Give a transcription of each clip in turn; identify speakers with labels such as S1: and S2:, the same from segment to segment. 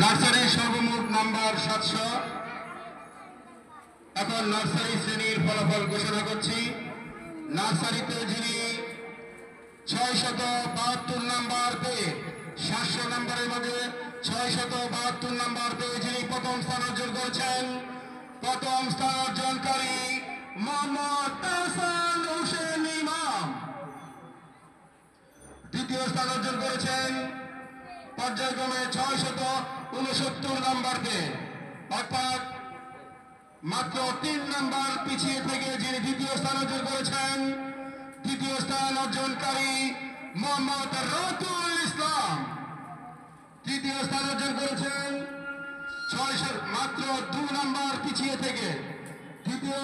S1: Nursery সর্বমোট number 700। এখন nursery শ্রেণীর ফলাফল ঘোষণা করছি। নার্সারিতে যিনি 672 নাম্বার পেয়ে 700 নাম্বারের মধ্যে 672 নাম্বার পেয়ে যিনি প্রথম স্থান অর্জন করেছেন, প্রথম স্থান অর্জনকারী মোহাম্মদ তাহসান হোসেন ইমাম। দ্বিতীয় স্থান অর্জন করেছেন পর্যায়ক্রমে 669 নাম্বার পেয়ে, অর্থাৎ মাত্র 3 নাম্বার পিছিয়ে থেকে যিনি দ্বিতীয় স্থান অর্জন করেছেন, দ্বিতীয় স্থান অর্জনকারী মোহাম্মদ রতুল ইসলাম। তৃতীয় স্থান অর্জন করেছেন মাত্র 2 নাম্বার পিছিয়ে থেকে, তৃতীয়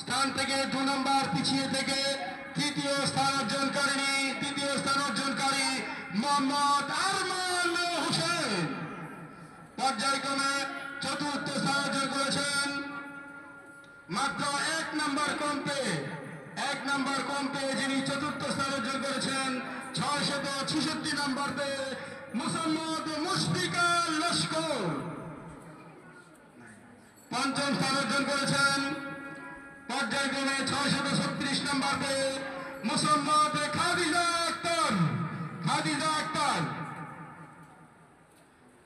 S1: স্থান থেকে 2 নাম্বার পিছিয়ে থেকে তৃতীয় স্থান অর্জনকারী মোহাম্মদ আরমান হোসেন। পর্যায়ক্রমে চতুর্থ স্থান অর্জন করেছেন মাত্র 1 নাম্বার কম পেয়ে যিনি চতুর্থ স্থান অর্জন করেছেন 666 নাম্বার পেয়ে মোহাম্মদ মুশফিকা লস্কর। পঞ্চম স্থান অর্জন করেছেন পর্যায়ক্রমে 636 নাম্বার পেয়ে মোহাম্মদ খাদিজা আক্তার।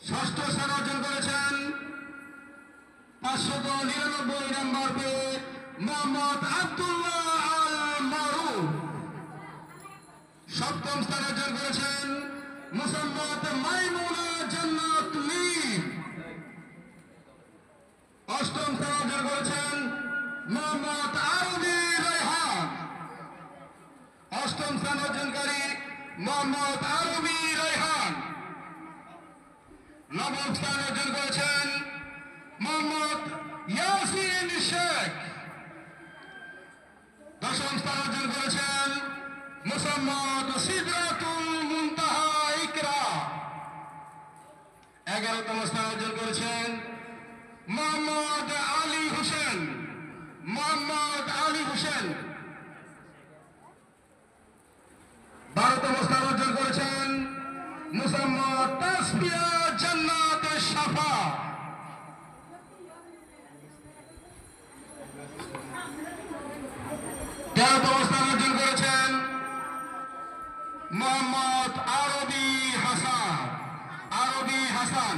S1: ষষ্ঠ স্থান অর্জন করেছেন 599 নাম্বার পেয়ে মোহাম্মদ আব্দুল্লাহ আল মারুফ। সপ্তম স্থান অর্জন করেছেন মোহাম্মদ মাইমুনা জান্নাত লিম। অষ্টম স্থান অর্জন করেছেন মোহাম্মদ আরবি রায়হান। অষ্টম স্থান অর্জনকারী মোহাম্মদ আরবি রায়হান। নবম স্থান অর্জন করেছেন মোহাম্মদ ইয়াসিন শেখ। দশম স্থান অর্জন করেছেন মোহাম্মদ সিদরাতুল মুনতাহা ইকরা। 11তম স্থান অর্জন করেছেন মোহাম্মদ আলী হোসেন। 12তম স্থান অর্জন করেছেন মোহাম্মদ তাসফিয়া জান্নাত শাফা। 13তম স্থান অর্জন করেছেন মোহাম্মদ আরবি হাসান।